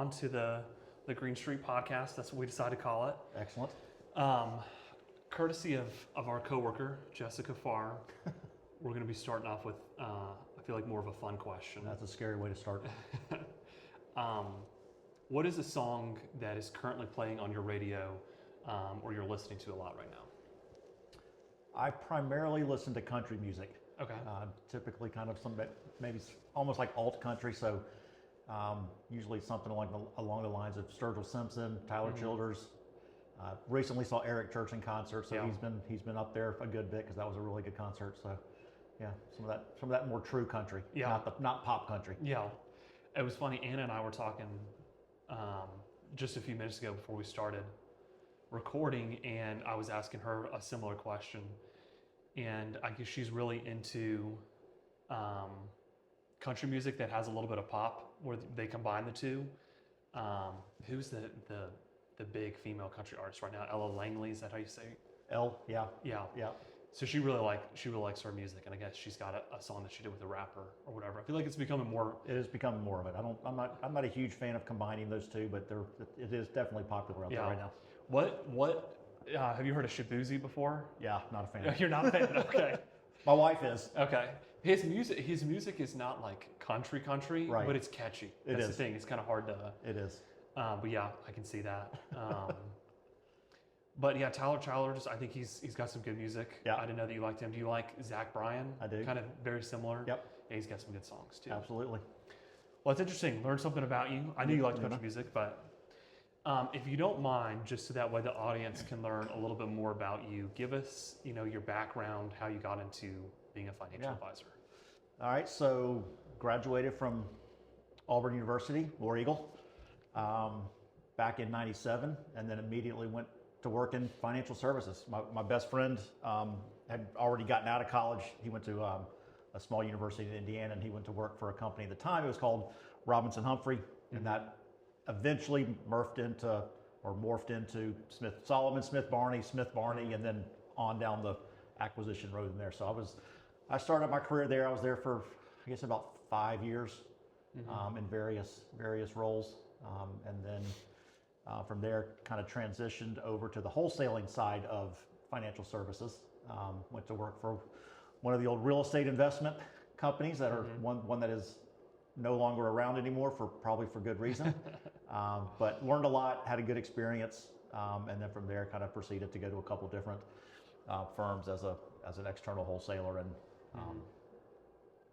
on to the Green Street podcast. That's what we decided to call it. Excellent. Courtesy of our coworker, Jessica Farr, we're going to be starting off with, I feel like more of a fun question. That's a scary way to start. What is a song that is currently playing on your radio or you're listening to a lot right now? I primarily listen to country music. Okay. Typically kind of some, maybe almost like alt country. So usually something along the lines of Sturgill Simpson, Tyler Childers. Recently saw Eric Church in concert, so he's been up there a good bit because that was a really good concert. So yeah, some of that more true country, not pop country. Yeah, it was funny. Anna and I were talking just a few minutes ago before we started recording, and I was asking her a similar question. And I guess she's really into country music that has a little bit of pop, where they combine the two. Who's the big female country artist right now? Ella Langley, is that how you say it? Yeah. So she really likes her music, and I guess she's got a song that she did with a rapper or whatever. I feel like it's becoming more. It is becoming more of it. I'm not a huge fan of combining those two, but it is definitely popular out there right now. What have you heard of Shabuzi before? Yeah, not a fan. You're not a fan. Okay. My wife is. Okay. His music is not like country, right, but it's catchy. That's the thing. It's kind of hard to. It is. But yeah, I can see that. But yeah, Tyler Childers, I think he's got some good music. Yeah. I didn't know that you liked him. Do you like Zach Bryan? I do. Kind of very similar. Yep. Yeah, he's got some good songs too. Absolutely. Well, it's interesting. Learn something about you. I knew you liked country music, but if you don't mind, just so that way the audience can learn a little bit more about you, give us, your background, how you got into being a financial advisor. All right. So graduated from Auburn University, War Eagle, back in '97, and then immediately went to work in financial services. My best friend had already gotten out of college. He went to a small university in Indiana, and he went to work for a company at the time. It was called Robinson Humphrey, and that eventually morphed into Solomon, Smith Barney, and then on down the acquisition road in there. So I started my career there. I was there for, I guess, about 5 years in various roles, and then from there kind of transitioned over to the wholesaling side of financial services. Went to work for one of the old real estate investment companies that are one that is no longer around anymore probably for good reason. But learned a lot, had a good experience, and then from there kind of proceeded to go to a couple different firms as an external wholesaler, and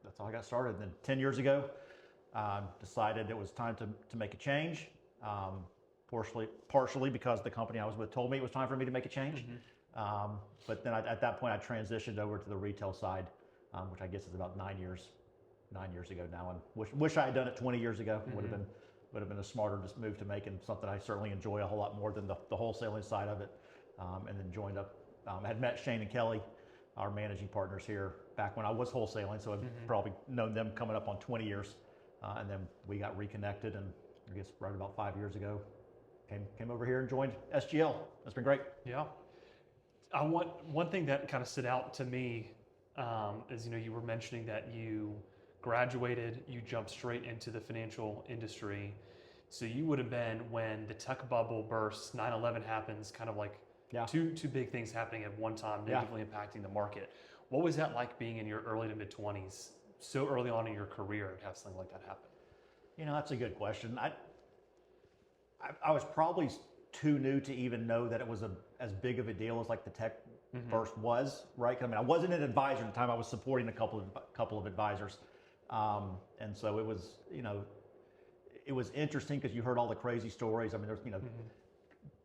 that's how I got started. And then 10 years ago, decided it was time to make a change. Partially because the company I was with told me it was time for me to make a change. But then at that point, I transitioned over to the retail side, which I guess is about 9 years ago now. And wish I had done it 20 years ago. Would have been a smarter move to make, and something I certainly enjoy a whole lot more than the wholesaling side of it. And then joined up. I had met Shane and Kelly, our managing partners here, back when I was wholesaling. So I've probably known them coming up on 20 years. And then we got reconnected, and I guess right about 5 years ago, came over here and joined SGL. That's been great. Yeah. One thing that kind of stood out to me is, you were mentioning that you graduated, you jumped straight into the financial industry. So you would have been when the tech bubble bursts, 9/11 happens, kind of like two big things happening at one time, negatively impacting the market. What was that like being in your early to mid 20s, so early on in your career, to have something like that happen? That's a good question. I was probably too new to even know that it was as big of a deal as like the tech burst was, right? I mean, I wasn't an advisor at the time. I was supporting a couple of advisors, and so it was, it was interesting because you heard all the crazy stories. I mean, there's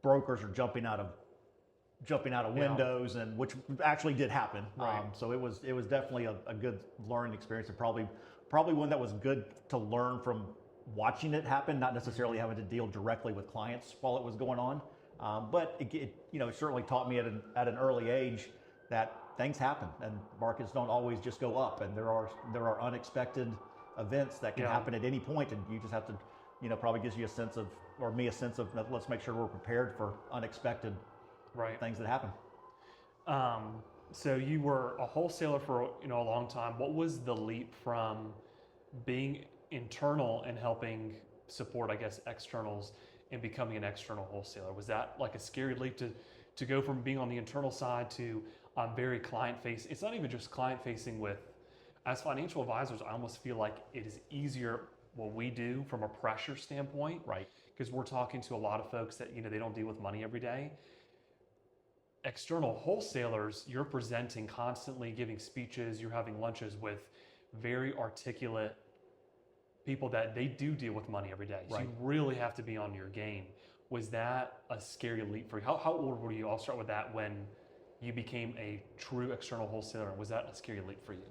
brokers are jumping out of windows, and which actually did happen. Right. So it was definitely a good learning experience, and probably one that was good to learn from watching it happen, not necessarily having to deal directly with clients while it was going on. But it certainly taught me at an early age that things happen and markets don't always just go up, and there are unexpected events that can happen at any point, and you just have to, probably gives you a sense of, or me a sense of, let's make sure we're prepared for unexpected things that happen. So you were a wholesaler for a long time. What was the leap from being internal and helping support, I guess, externals and becoming an external wholesaler? Was that like a scary leap to go from being on the internal side to very client facing? It's not even just client facing with, as financial advisors, I almost feel like it is easier what we do from a pressure standpoint, Right. because we're talking to a lot of folks that, they don't deal with money every day. External wholesalers, you're presenting constantly, giving speeches, you're having lunches with very articulate people that they do deal with money every day. So Right. you really have to be on your game. Was that a scary leap for you? How old were you? I'll start with that. When you became a true external wholesaler, was that a scary leap for you?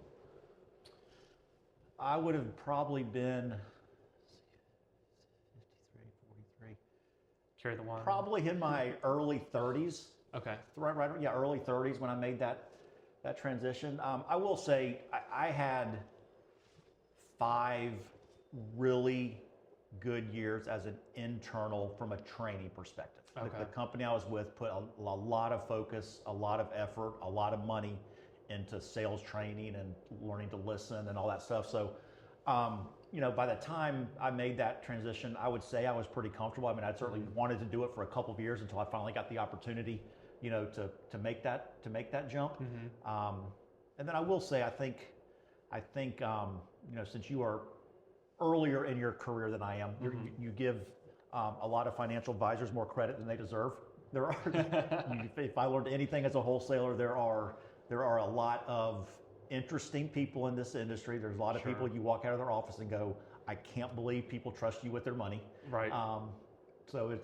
I would have probably been 53, 43, Carry the one. probably in my early 30s. Okay. Right, yeah, early 30s when I made that transition. I will say I had 5 really good years as an internal from a training perspective. Okay. The company I was with put a lot of focus, a lot of effort, a lot of money into sales training and learning to listen and all that stuff. So, by the time I made that transition, I would say I was pretty comfortable. I mean, I certainly wanted to do it for a couple of years until I finally got the opportunity, to make that jump. And then I will say, I think, since you are earlier in your career than I am, you give a lot of financial advisors more credit than they deserve. There are, if I learned anything as a wholesaler, there are a lot of interesting people in this industry. There's a lot of Sure. people you walk out of their office and go, I can't believe people trust you with their money. Right. So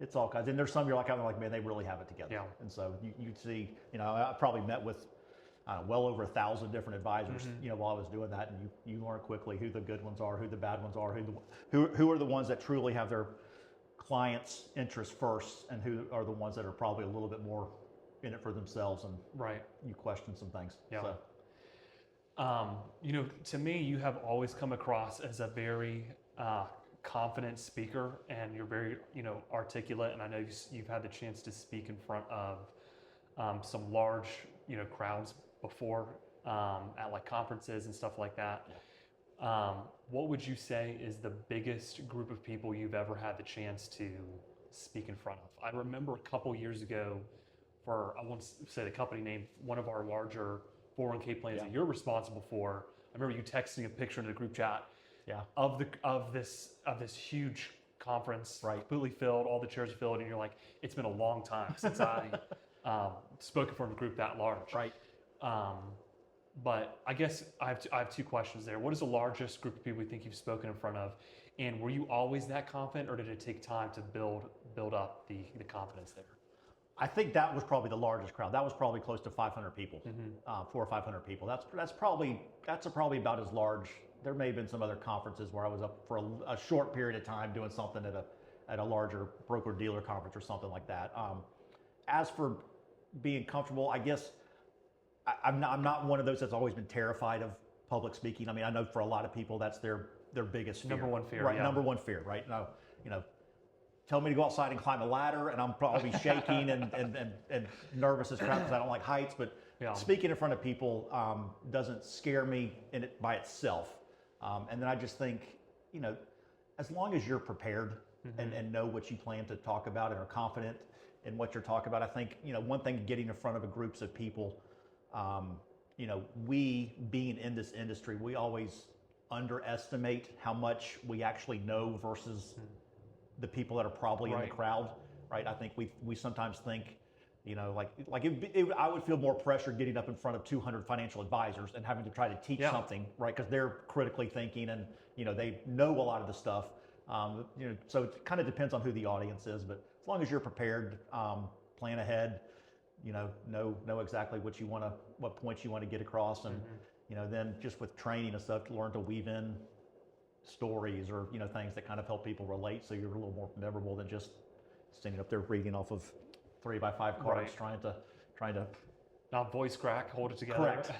it's all kinds. And there's some you're like, I'm like, man, they really have it together. Yeah. And so you see, I probably met with well over 1,000 different advisors, while I was doing that, and you learn quickly who the good ones are, who the bad ones are, who are the ones that truly have their clients' interests first, and who are the ones that are probably a little bit more in it for themselves, and Right. you question some things. Yeah. So, To me, you have always come across as a very confident speaker, and you're very, articulate. And I know you've had the chance to speak in front of some large, crowds before at like conferences and stuff like that. What would you say is the biggest group of people you've ever had the chance to speak in front of? I remember a couple years ago, I won't say the company name, one of our larger 401k plans that you're responsible for. I remember you texting a picture in the group chat of this huge conference, Right. completely filled, all the chairs are filled, and you're like, it's been a long time since I spoke in front of a group that large. right. But I guess I have 2 questions there. What is the largest group of people you think you've spoken in front of? And were you always that confident, or did it take time to build up the confidence there? I think that was probably the largest crowd. That was probably close to 500 people, 400 or 500 people. That's probably about as large. There may have been some other conferences where I was up for a short period of time doing something at a larger broker dealer conference or something like that. As for being comfortable, I guess I'm not one of those that's always been terrified of public speaking. I mean, I know for a lot of people that's their biggest fear. Number one fear, right? yeah. Number one fear, right? No, tell me to go outside and climb a ladder, and I'll be shaking and nervous as crap because I don't like heights. But speaking in front of people doesn't scare me by itself. And then I just think, as long as you're prepared and know what you plan to talk about and are confident in what you're talking about, I think, one thing, getting in front of groups of people, we being in this industry, we always underestimate how much we actually know versus the people that are probably in the crowd, right? I think we sometimes think, I would feel more pressure getting up in front of 200 financial advisors and having to try to teach something, right? Because they're critically thinking and they know a lot of the stuff. So it kind of depends on who the audience is, but as long as you're prepared, plan ahead, know exactly what points you want to get across, and then just with training and stuff, to learn to weave in stories or things that kind of help people relate, so you're a little more memorable than just standing up there reading off of 3x5 cards, trying to not voice crack, hold it together. Correct.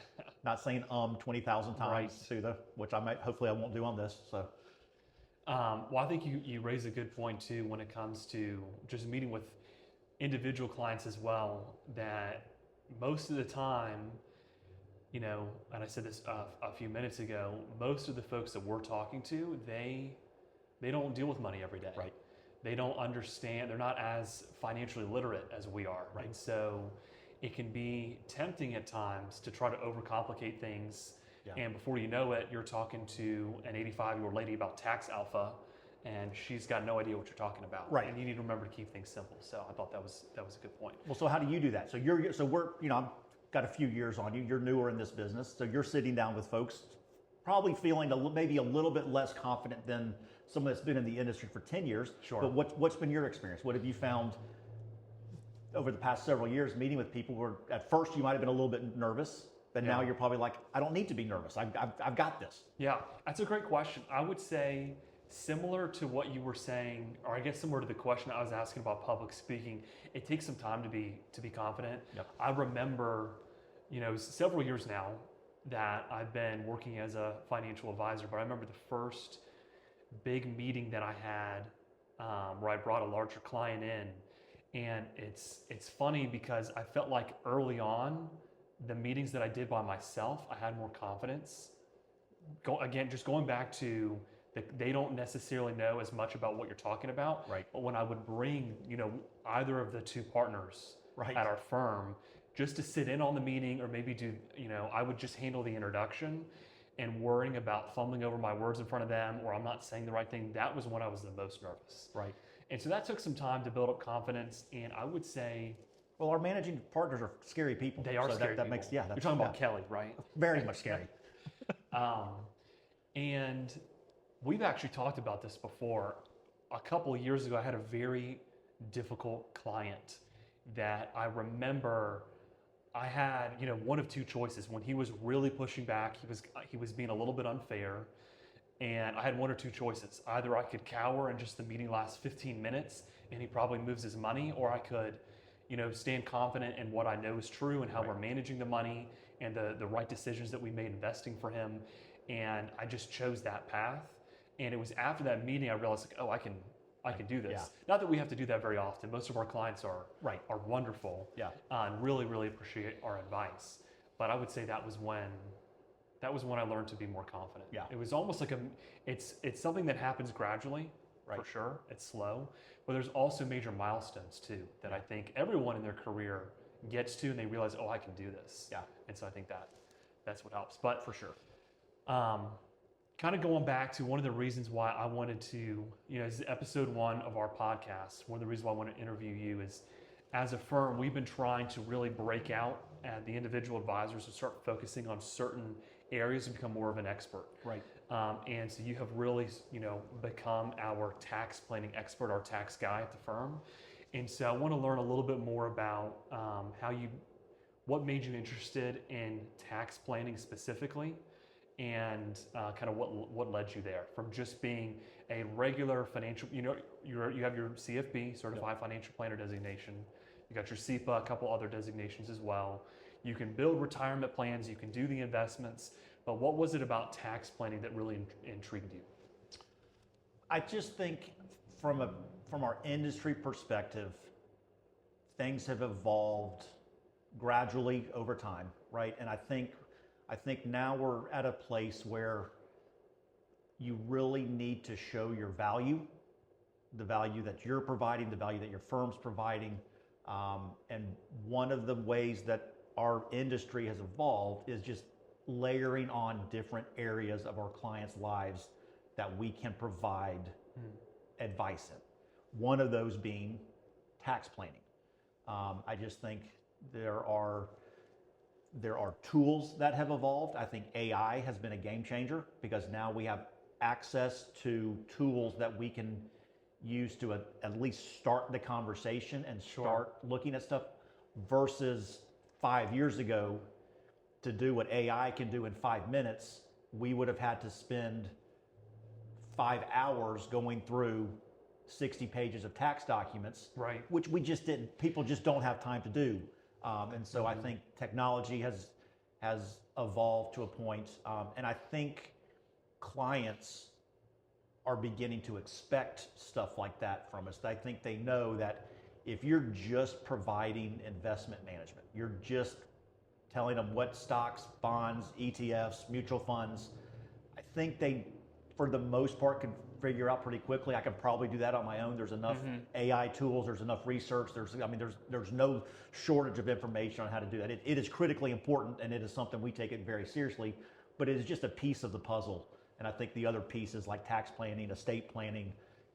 Not saying 20,000 times which hopefully I won't do on this. So well, I think you raise a good point too when it comes to just meeting with individual clients as well, that most of the time, and I said this a few minutes ago, most of the folks that we're talking to, they They don't deal with money every day. Right. They don't understand, they're not as financially literate as we are. Right. And so it can be tempting at times to try to overcomplicate things. Yeah. And before you know it, you're talking to an 85-year-old lady about tax alpha, and she's got no idea what you're talking about. Right. And you need to remember to keep things simple. So I thought that was a good point. Well, so how do you do that? So I've got a few years on you. You're newer in this business, so you're sitting down with folks, probably feeling maybe a little bit less confident than someone that's been in the industry for 10 years. Sure. But what's been your experience? What have you found over the past several years meeting with people where at first you might have been a little bit nervous, but now you're probably like, I don't need to be nervous. I've got this. Yeah, that's a great question. I would say similar to what you were saying, or I guess similar to the question I was asking about public speaking, it takes some time to be confident. Yep. I remember, several years now that I've been working as a financial advisor, but I remember the first big meeting that I had where I brought a larger client in. And it's funny because I felt like early on, the meetings that I did by myself, I had more confidence. Just going back to they don't necessarily know as much about what you're talking about. Right. But when I would bring, either of the two partners Right. at our firm just to sit in on the meeting or maybe do, I would just handle the introduction, and worrying about fumbling over my words in front of them or I'm not saying the right thing, that was when I was the most nervous. Right. And so that took some time to build up confidence. And I would say, Well, our managing partners are scary people. they are so scary that people. makes You're talking about Kelly, right? very much scary. And we've actually talked about this before. A couple of years ago, I had a very difficult client that I remember I had, one of two choices. When he was really pushing back, he was being a little bit unfair. And I had one or two choices. Either I could cower and just the meeting lasts 15 minutes and he probably moves his money, or I could, stand confident in what I know is true and how we're managing the money and the right decisions that we made investing for him. And I just chose that path. And it was after that meeting I realized, I can do this. Yeah. Not that we have to do that very often. Most of our clients are wonderful. Yeah. And really, really appreciate our advice. But I would say that was when I learned to be more confident. Yeah. It was almost like it's something that happens gradually, Right. for sure. It's slow, but there's also major milestones too that I think everyone in their career gets to, and they realize, I can do this. Yeah. And so I think that's what helps. But For sure. kind of going back to one of the reasons why I wanted to, this is episode 1 of our podcast. One of the reasons why I want to interview you is, as a firm, we've been trying to really break out at the individual advisors and start focusing on certain areas and become more of an expert. Right. And so you have really, become our tax planning expert, our tax guy at the firm. And so I want to learn a little bit more about what made you interested in tax planning specifically, and kind of what led you there from just being a regular financial, you have your CFP, Certified Financial Planner designation. You got your SEPA, a couple other designations as well. You can build retirement plans, you can do the investments, but what was it about tax planning that really intrigued you? I just think from our industry perspective, things have evolved gradually over time, right? And I think now we're at a place where you really need to show your value, the value that you're providing, the value that your firm's providing. And one of the ways that our industry has evolved is just layering on different areas of our clients' lives that we can provide advice in. One of those being tax planning. I just think there are tools that have evolved. I think AI has been a game changer because now we have access to tools that we can use to at least start the conversation and start looking at stuff, versus 5 years ago, to do what AI can do in 5 minutes, we would have had to spend 5 hours going through 60 pages of tax documents, Right. which we just didn't, people just don't have time to do. And so I think technology has evolved to a point, and I think clients are beginning to expect stuff like that from us. I think they know that if you're just providing investment management, you're just telling them what stocks, bonds, ETFs, mutual funds, I think they, for the most part, can figure out pretty quickly. I can probably do that on my own. There's enough AI tools. There's enough research. There's no shortage of information on how to do that. It is critically important, and it is something we take it very seriously. But it is just a piece of the puzzle. And I think the other pieces like tax planning, estate planning,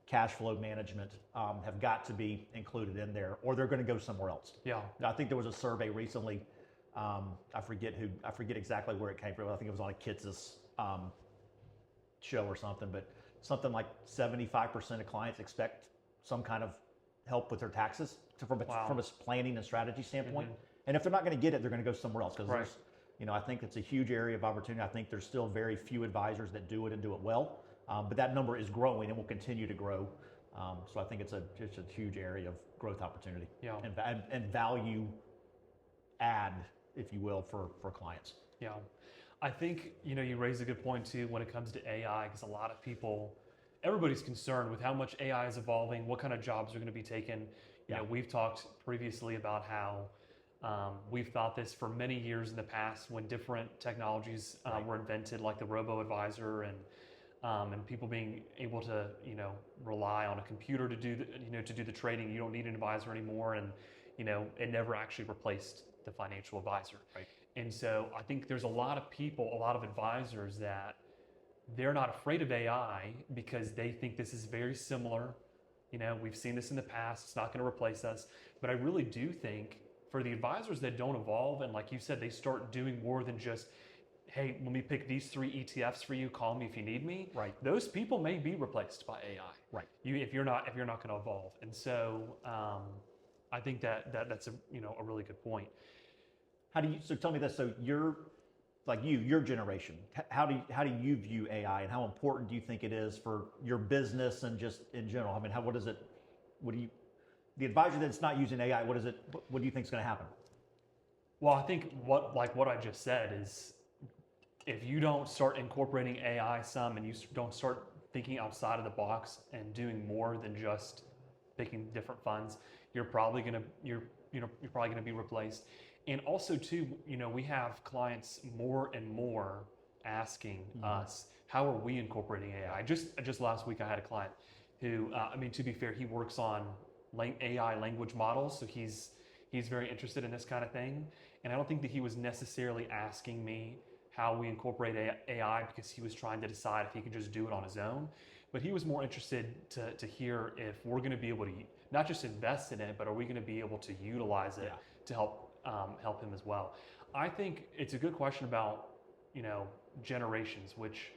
cash flow management have got to be included in there, or they're going to go somewhere else. Yeah. I think there was a survey recently. I forget exactly where it came from. I think it was on a kids' show or something, but something like 75% of clients expect some kind of help with their taxes from a planning and strategy standpoint. And if they're not going to get it, they're going to go somewhere else because there's, I think it's a huge area of opportunity. I think there's still very few advisors that do it and do it well, but that number is growing and will continue to grow. So I think it's a huge area of growth opportunity and value add, if you will, for clients. Yeah. I think, you raise a good point too when it comes to AI, because a lot of people, everybody's concerned with how much AI is evolving, what kind of jobs are going to be taken. We've talked previously about how we've thought this for many years in the past when different technologies were invented, like the robo-advisor and people being able to, rely on a computer to do the trading. You don't need an advisor anymore, and it never actually replaced the financial advisor. Right. And so I think there's a lot of people, a lot of advisors that they're not afraid of AI because they think this is very similar. We've seen this in the past. It's not going to replace us. But I really do think for the advisors that don't evolve, and like you said, they start doing more than just, hey, let me pick these 3 ETFs for you. Call me if you need me. Right. Those people may be replaced by AI. Right. If you're not going to evolve. And so I think that's a really good point. So tell me this, so your generation, how do you view AI and how important do you think it is for your business and just in general? I mean, the advisor that's not using AI, what do you think is going to happen? Well, I think what I just said is if you don't start incorporating AI some and you don't start thinking outside of the box and doing more than just picking different funds, you're probably going to be replaced. And also too, we have clients more and more asking us, how are we incorporating AI? Just last week I had a client who, to be fair, he works on AI language models, so he's very interested in this kind of thing. And I don't think that he was necessarily asking me how we incorporate AI because he was trying to decide if he could just do it on his own. But he was more interested to hear if we're going to be able to not just invest in it, but are we going to be able to utilize it to help him as well. I think it's a good question about, generations, which,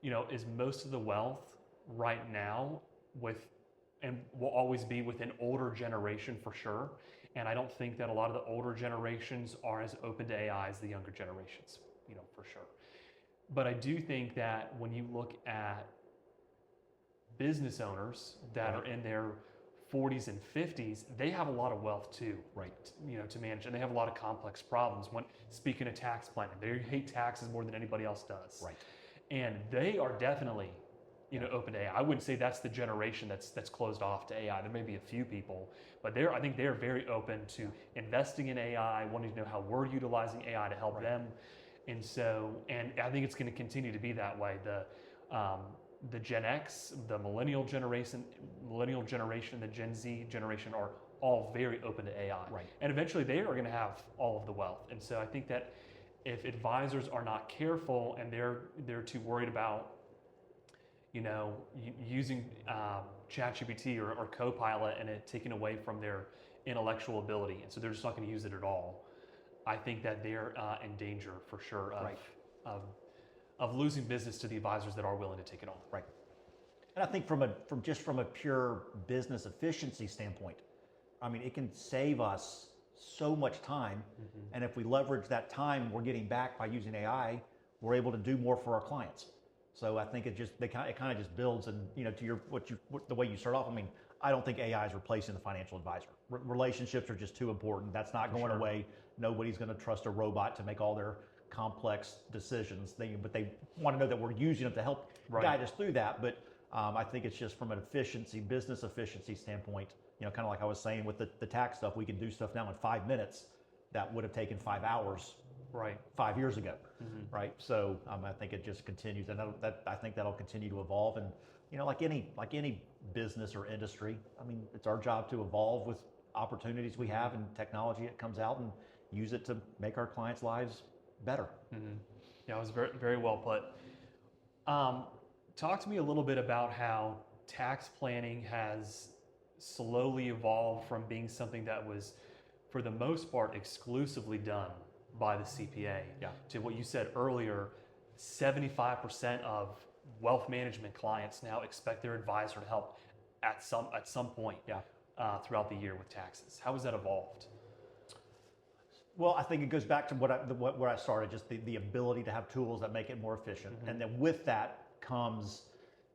is most of the wealth right now and will always be with an older generation for sure. And I don't think that a lot of the older generations are as open to AI as the younger generations, for sure. But I do think that when you look at business owners that are in their 40s and 50s, they have a lot of wealth too, right? To manage, and they have a lot of complex problems. When speaking of tax planning, they hate taxes more than anybody else does, right? And they are definitely, open to AI. I wouldn't say that's the generation that's closed off to AI. There may be a few people, but I think they're very open to investing in AI, wanting to know how we're utilizing AI to help them, and I think it's going to continue to be that way. The Gen X, the millennial generation, the Gen Z generation are all very open to AI. Right. And eventually they are going to have all of the wealth. And so I think that if advisors are not careful and they're too worried about, using ChatGPT or Copilot and it taking away from their intellectual ability, and so they're just not going to use it at all, I think that they're in danger for sure of losing business to the advisors that are willing to take it on. Right. And I think from a pure business efficiency standpoint, I mean, it can save us so much time. And if we leverage that time we're getting back by using AI, we're able to do more for our clients. So I think it kind of just builds, and to the way you start off. I mean, I don't think AI is replacing the financial advisor. Relationships are just too important. That's not going away. Nobody's going to trust a robot to make all their complex decisions. But they want to know that we're using them to help guide us through that. But I think it's just from an business efficiency standpoint. Kind of like I was saying with the tax stuff, we can do stuff now in 5 minutes that would have taken 5 hours. 5 years ago, right? So I think it just continues, and I think that'll continue to evolve. And like any business or industry, I mean, it's our job to evolve with opportunities we have and technology that comes out and use it to make our clients' lives better. Mm-hmm. Yeah, it was very, very well put. Talk to me a little bit about how tax planning has slowly evolved from being something that was, for the most part, exclusively done by the CPA to what you said earlier, 75% of wealth management clients now expect their advisor to help at some point throughout the year with taxes. How has that evolved? Well, I think it goes back to where I started, just the ability to have tools that make it more efficient. Mm-hmm. And then with that comes,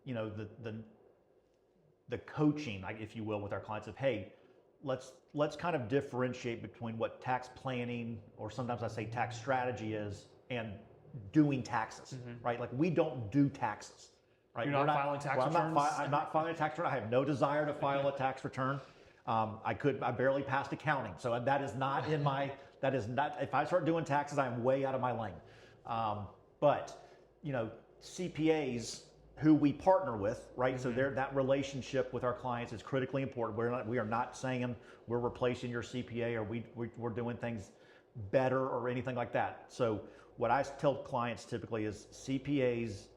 the coaching, if you will, with our clients of, hey, let's kind of differentiate between what tax planning, or sometimes I say tax strategy is, and doing taxes, right? Like, we don't do taxes, right? You're not filing tax returns? I'm not filing a tax return. I have no desire to file a tax return. I barely passed accounting. So that is not in my, if I start doing taxes, I'm way out of my lane. But CPAs who we partner with, right? So that relationship with our clients is critically important. We are not saying we're replacing your CPA or we're doing things better or anything like that. So what I tell clients typically is CPA's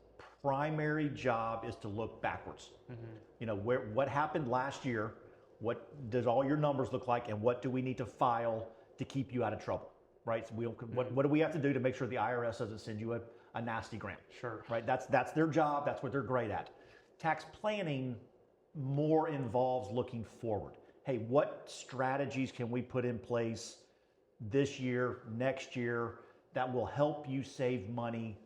primary job is to look backwards. What happened last year? What does all your numbers look like, and what do we need to file to keep you out of trouble, right? So what do we have to do to make sure the IRS doesn't send you a nasty grant? Sure. Right. That's their job. That's what they're great at. Tax planning more involves looking forward. Hey, what strategies can we put in place this year, next year, that will help you save money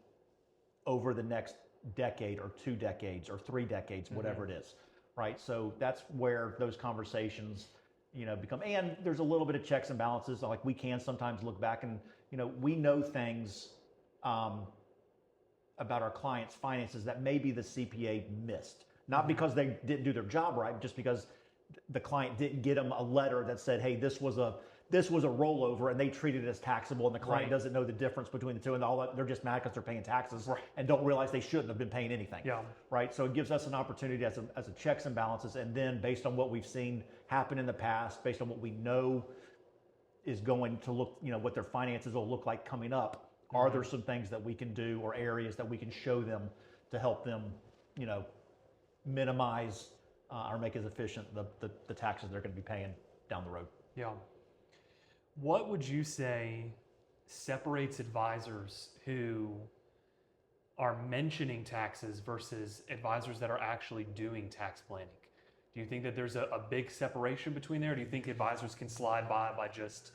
over the next decade or 2 decades or 3 decades, whatever it is, right? So that's where those conversations, become, and there's a little bit of checks and balances. Like, we can sometimes look back and, we know things about our clients' finances that maybe the CPA missed. Not because they didn't do their job right, just because the client didn't get them a letter that said, hey, this was a rollover, and they treated it as taxable, and the client doesn't know the difference between the two, and all that. They're just mad because they're paying taxes and don't realize they shouldn't have been paying anything. Yeah. Right. So it gives us an opportunity as a checks and balances, and then based on what we've seen happen in the past, based on what we know is going to look, what their finances will look like coming up, are there some things that we can do or areas that we can show them to help them, minimize or make as efficient the taxes they're going to be paying down the road? Yeah. What would you say separates advisors who are mentioning taxes versus advisors that are actually doing tax planning? Do you think that there's a big separation between there? Or do you think advisors can slide by just,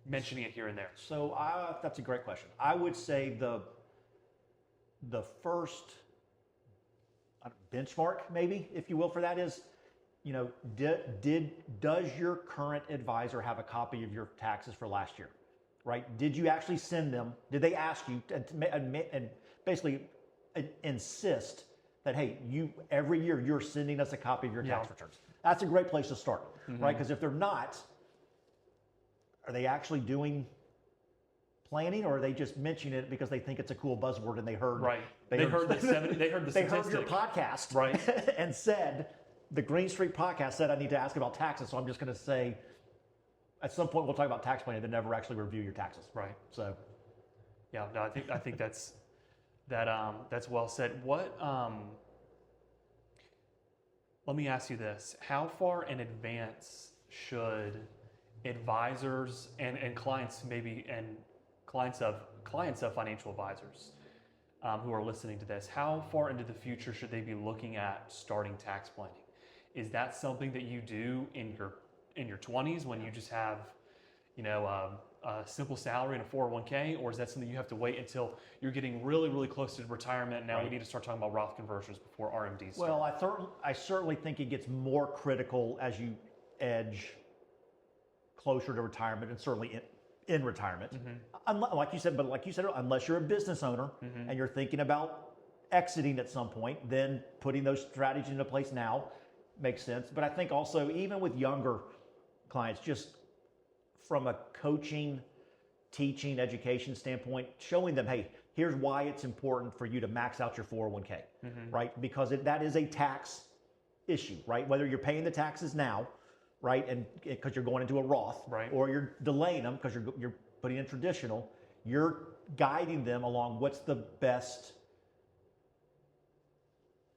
mentioning it here and there? So that's a great question. I would say the first benchmark, maybe, if you will, for that is, does your current advisor have a copy of your taxes for last year, right? Did you actually send them? Did they ask you and basically insist that, hey, every year you're sending us a copy of your tax returns? That's a great place to start, right? Because if they're not, are they actually doing planning, or are they just mentioning it because they think it's a cool buzzword and they heard they heard the they heard your podcast and said, the Green Street podcast said I need to ask about taxes, so I'm just going to say at some point we'll talk about tax planning, then never actually review your taxes. Right. So, yeah, no, I think that's well said. What? Let me ask you this: how far in advance should advisors and clients clients of financial advisors who are listening to this, how far into the future should they be looking at starting tax planning? Is that something that you do in your 20s when you just have, a simple salary and a 401k, or is that something you have to wait until you're getting really, really close to retirement? Now we need to start talking about Roth conversions before RMDs start. Well, I certainly think it gets more critical as you edge closer to retirement, and certainly in retirement. Like you said, unless you're a business owner and you're thinking about exiting at some point, then putting those strategies into place now makes sense. But I think also, even with younger clients, just from a coaching, teaching, education standpoint, showing them, hey, here's why it's important for you to max out your 401k, right? Because that is a tax issue, right? Whether you're paying the taxes now, right, and because you're going into a Roth, Right. or you're delaying them because you're putting in traditional, you're guiding them along what's the best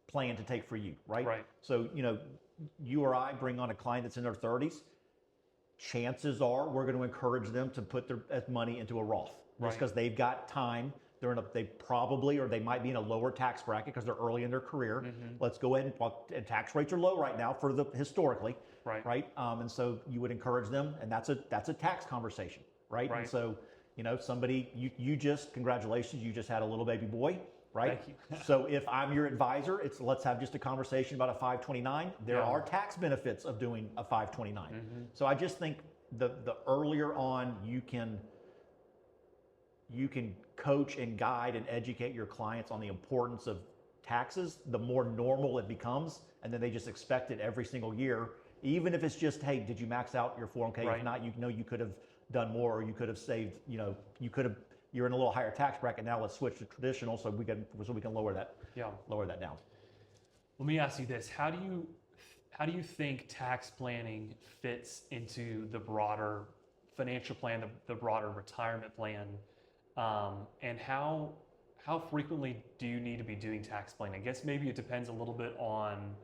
plan to take for you, right? Right. So, you or I bring on a client that's in their 30s, chances are we're going to encourage them to put their money into a Roth, Right. just because they've got time. They probably, or they might be in a lower tax bracket because they're early in their career. Let's go ahead and tax rates are low right now for historically, Right. And so you would encourage them, and that's a tax conversation, right? Right. And so, congratulations, you just had a little baby boy, right? Thank you. So if I'm your advisor, let's have just a conversation about a 529. There are tax benefits of doing a 529. So I just think the earlier on you can coach and guide and educate your clients on the importance of taxes, the more normal it becomes, and then they just expect it every single year, even if it's just, hey, did you max out your 401k? Right. If not, you could have done more, or you could have saved, you're in a little higher tax bracket now, let's switch to traditional so we can lower that down. Let me ask you this: How do you think tax planning fits into the broader financial plan, the broader retirement plan, and how frequently do you need to be doing tax planning? I guess maybe it depends a little bit on,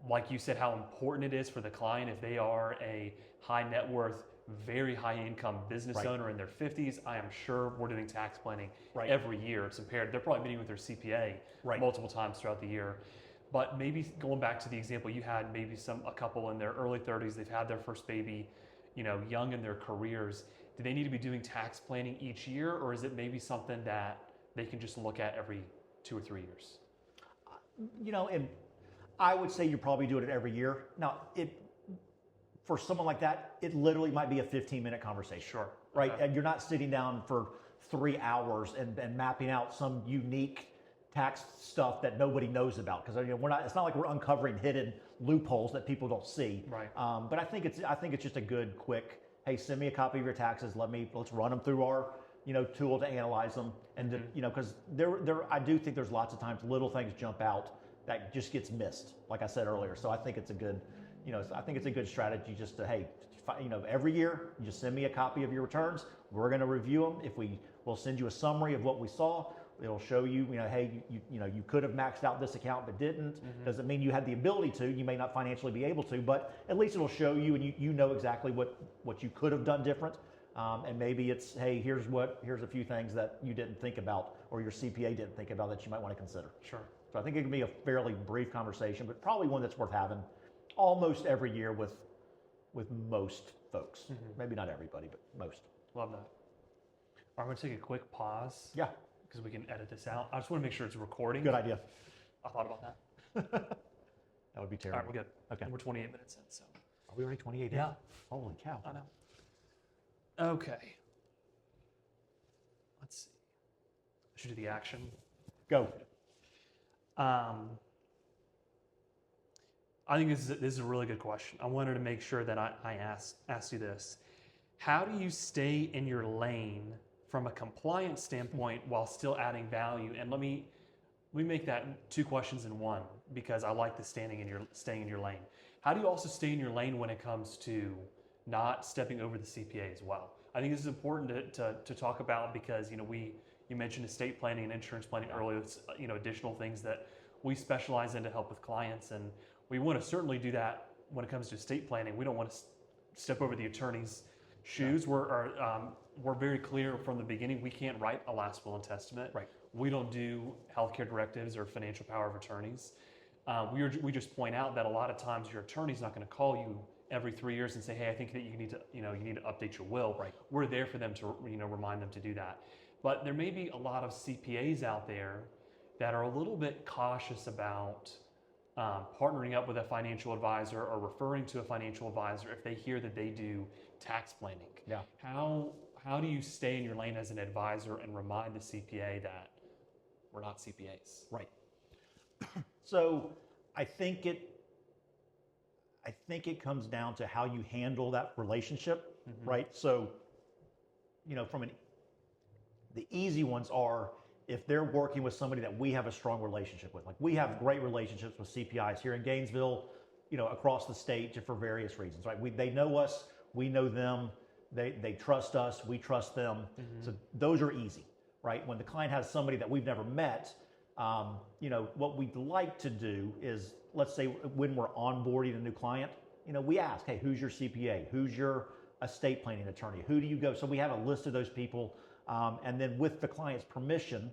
like you said, how important it is for the client. If they are a high net worth, very high income business owner in their 50s, I am sure we're doing tax planning every year. It's imperative. They're probably meeting with their CPA multiple times throughout the year. But maybe going back to the example you had, maybe a couple in their early 30s, they've had their first baby, young in their careers. Do they need to be doing tax planning each year, or is it maybe something that they can just look at every 2 or 3 years? And I would say you're probably doing it every year. Now, for someone like that, it literally might be a 15-minute conversation. Sure. Right? Okay. And you're not sitting down for 3 hours and mapping out some unique tax stuff that nobody knows about, because it's not like we're uncovering hidden loopholes that people don't see. Right. But I think it's just a good quick, hey, send me a copy of your taxes. Let's run them through our tool to analyze them, and because I do think there's lots of times little things jump out that just gets missed, like I said earlier. So I think it's a good strategy just to, hey, every year you just send me a copy of your returns. We're going to review them. We'll send you a summary of what we saw. It'll show you, hey, you could have maxed out this account but didn't. Doesn't mean you had the ability to. You may not financially be able to, but at least it'll show you, and you know exactly what you could have done different. And maybe it's, hey, here's a few things that you didn't think about, or your CPA didn't think about, that you might want to consider. Sure. So I think it can be a fairly brief conversation, but probably one that's worth having almost every year with most folks. Maybe not everybody, but most. Love that. All right, I'm going to take a quick pause. Yeah. Because we can edit this out. I just want to make sure it's recording. Good idea. I thought about that. That would be terrible. All right, we're good. Okay. We're 28 minutes in, so. Are we already 28 in? Yeah. Holy cow. I know. Okay. Let's see. I should do the action. Go. I think this is a really good question. I wanted to make sure that I asked you this. How do you stay in your lane from a compliance standpoint while still adding value? And let me make that 2 questions in one, because I like the staying in your lane. How do you also stay in your lane when it comes to not stepping over the CPA as well? I think this is important to talk about, because you mentioned estate planning and insurance planning earlier. It's, additional things that we specialize in to help with clients, and we want to certainly do that when it comes to estate planning. We don't want to step over the attorney's shoes. We're very clear from the beginning, we can't write a last will and testament. Right. We don't do healthcare directives or financial power of attorneys. We just point out that a lot of times your attorney's not going to call you every 3 years and say, hey, I think that you need to update your will. Right. We're there for them to remind them to do that. But there may be a lot of CPAs out there that are a little bit cautious about partnering up with a financial advisor or referring to a financial advisor if they hear that they do tax planning. Yeah. How do you stay in your lane as an advisor and remind the CPA that we're not CPAs? Right. So I think it comes down to how you handle that relationship, right? So, The easy ones are if they're working with somebody that we have a strong relationship with. Like we have great relationships with CPIs here in Gainesville, across the state for various reasons, right? They know us, we know them, they trust us, we trust them. So those are easy, right? When the client has somebody that we've never met, what we'd like to do is, let's say when we're onboarding a new client, we ask, hey, who's your CPA? Who's your estate planning attorney? Who do you go? So we have a list of those people. And then with the client's permission,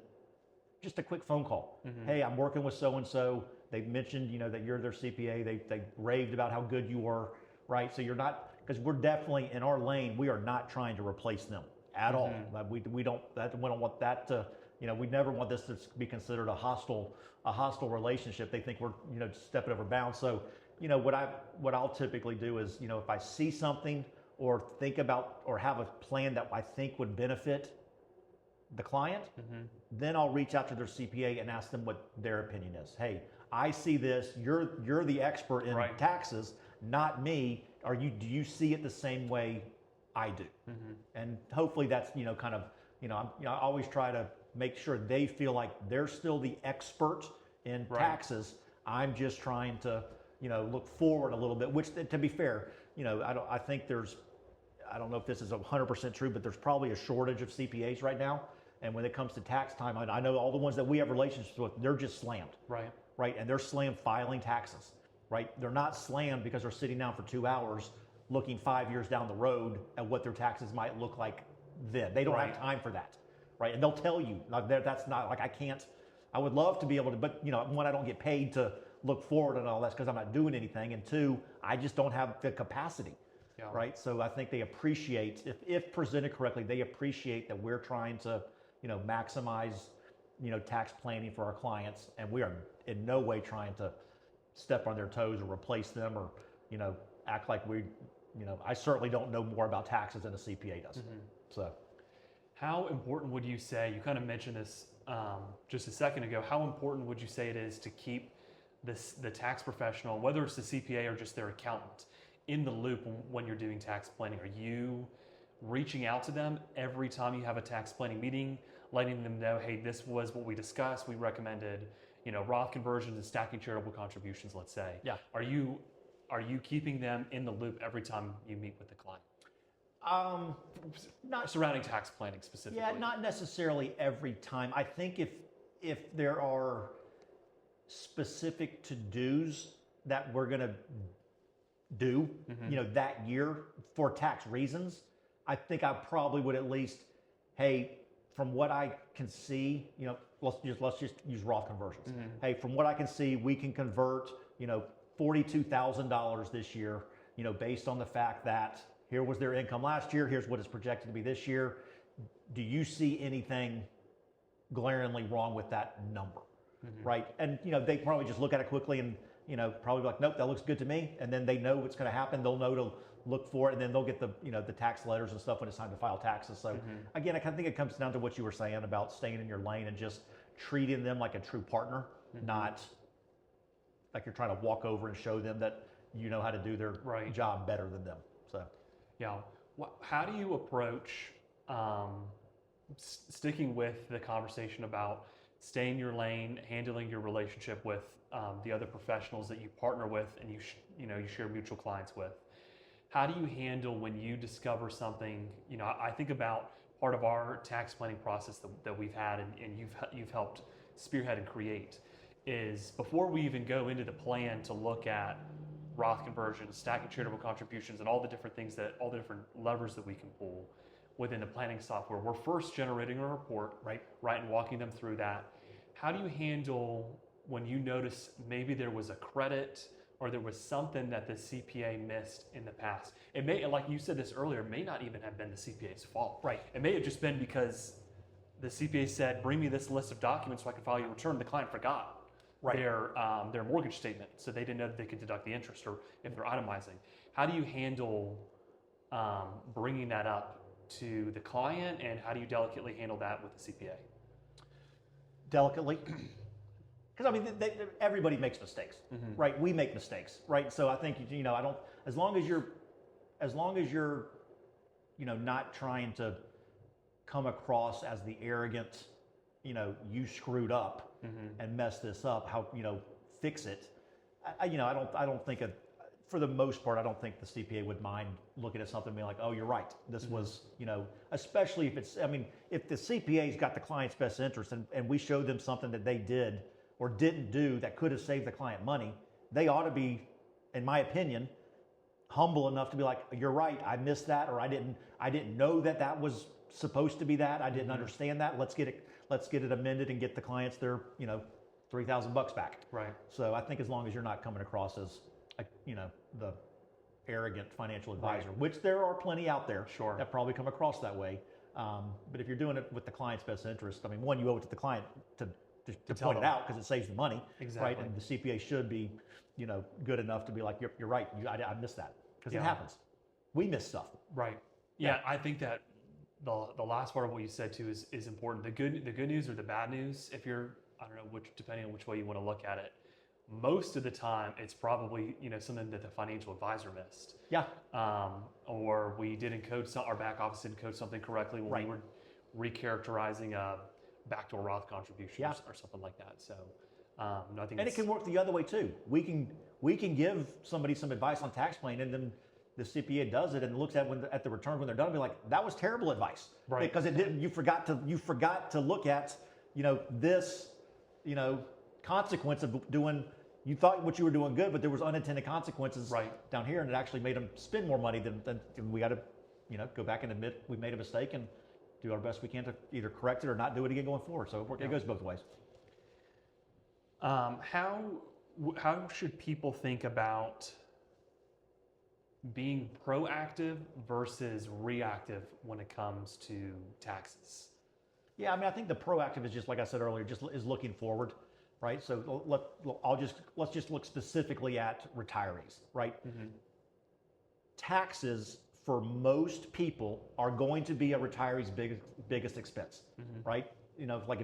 just a quick phone call. Hey, I'm working with so-and-so. They mentioned, that you're their CPA. They raved about how good you were, right? So you're not, because we're definitely in our lane, we are not trying to replace them at all. We don't want that to, we never want this to be considered a hostile relationship. They think we're, stepping over bounds. So, what I'll typically do is, if I see something or think about or have a plan that I think would benefit the client, then I'll reach out to their CPA and ask them what their opinion is. Hey, I see this. You're the expert in taxes, not me. Do you see it the same way I do? And hopefully that's I always try to make sure they feel like they're still the expert in taxes. I'm just trying to look forward a little bit. Which, to be fair, I think I don't know if this is 100% true, but there's probably a shortage of CPAs right now. And when it comes to tax time, I know all the ones that we have relationships with, they're just slammed. Right. And they're slammed filing taxes. Right. They're not slammed because they're sitting down for 2 hours looking 5 years down the road at what their taxes might look like then. They don't have time for that. Right. And they'll tell you, that's not like I would love to be able to, but one, I don't get paid to look forward and all that because I'm not doing anything. And two, I just don't have the capacity. Right. So I think they appreciate, if presented correctly, they appreciate that we're trying to, maximize, tax planning for our clients. And we are in no way trying to step on their toes or replace them or, act like I certainly don't know more about taxes than a CPA does. So how important would you say, you kind of mentioned this just a second ago, how important would you say it is to keep the tax professional, whether it's the CPA or just their accountant, in the loop when you're doing tax planning? Are you reaching out to them every time you have a tax planning meeting, letting them know, hey, this was what we discussed. We recommended, Roth conversions and stacking charitable contributions, let's say. Yeah. Are you keeping them in the loop every time you meet with the client? Not surrounding tax planning specifically. Yeah, not necessarily every time. I think if there are specific to-dos that we're going to do, that year for tax reasons, I think I probably would at least, hey, from what I can see, let's just use Roth conversions. Hey, from what I can see, we can convert, $42,000 this year, based on the fact that here was their income last year, here's what it's projected to be this year. Do you see anything glaringly wrong with that number? Right? And, they probably just look at it quickly and, probably be like, nope, that looks good to me. And then they know what's going to happen. They'll know to look for it, and then they'll get the, the tax letters and stuff when it's time to file taxes. So again, I think it comes down to what you were saying about staying in your lane and just treating them like a true partner, not like you're trying to walk over and show them that you know how to do their job better than them. So, yeah. How do you approach sticking with the conversation about staying in your lane, handling your relationship with the other professionals that you partner with and you share mutual clients with? How do you handle when you discover something? I think about part of our tax planning process that we've had and you've helped spearhead and create is before we even go into the plan to look at Roth conversions, stacking charitable contributions, and all the different levers that we can pull within the planning software, we're first generating a report, right, and walking them through that. How do you handle when you notice maybe there was a credit or there was something that the CPA missed in the past? It may, like you said this earlier, may not even have been the CPA's fault. Right. It may have just been because the CPA said, bring me this list of documents so I can file your return. The client forgot their mortgage statement, so they didn't know that they could deduct the interest, or if they're itemizing. How do you handle bringing that up to the client, and how do you delicately handle that with the CPA? Delicately? Because everybody makes mistakes, right? We make mistakes, right? So I think I don't. As long as you're, not trying to come across as the arrogant, you screwed up and messed this up. How, fix it. I don't think for the most part, I don't think the CPA would mind looking at something and being like, oh, you're right. This was, especially if if the CPA's got the client's best interest and we showed them something that they did or didn't do that could have saved the client money, they ought to be, in my opinion, humble enough to be like, you're right, I missed that, or I didn't know that was supposed to be that. I didn't understand that. Let's get it amended and get the clients their, $3,000 back. Right. So I think as long as you're not coming across as the arrogant financial advisor, which there are plenty out there that probably come across that way. But if you're doing it with the client's best interest, I mean, one, you owe it to the client to point it out because it saves the money, right? And the CPA should be, good enough to be like, you're right, I missed that, because it happens. We miss stuff. Right. Yeah, I think that the last part of what you said too is important. The good news or the bad news, if you're, I don't know, depending on which way you want to look at it, most of the time it's probably something that the financial advisor missed. Yeah. Or we didn't code our back office didn't code something correctly when we were recharacterizing a backdoor Roth contribution or something like that. So no, I think it can work the other way too. We can give somebody some advice on tax planning, and then the CPA does it and looks at the return when they're done and be like, that was terrible advice, right? Because it didn't. You forgot to look at this consequence of doing. You thought what you were doing good, but there was unintended consequences down here, and it actually made them spend more money than we got to, go back and admit we made a mistake and do our best we can to either correct it or not do it again going forward. So it goes both ways. How should people think about being proactive versus reactive when it comes to taxes? Yeah, I mean, I think the proactive is just like I said earlier, is looking forward. Right, so let's just look specifically at retirees. Right, taxes for most people are going to be a retiree's biggest expense. Right, like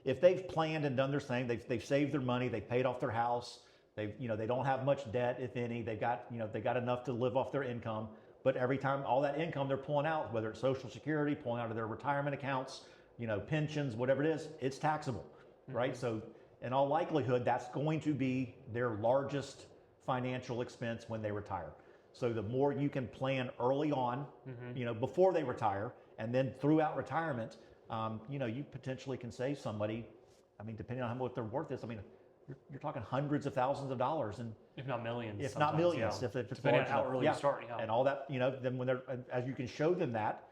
if they've planned and done their thing, they've saved their money, they've paid off their house, they don't have much debt, if any, they got enough to live off their income. But every time all that income they're pulling out, whether it's Social Security, pulling out of their retirement accounts, pensions, whatever it is, it's taxable. Right, so in all likelihood, that's going to be their largest financial expense when they retire. So the more you can plan early on, before they retire, and then throughout retirement, you potentially can save somebody. I mean, depending on what their worth is, I mean, you're talking hundreds of thousands of dollars, and if not millions, if not millions, if it's depending on how early you start, and all that. Then when as you can show them that,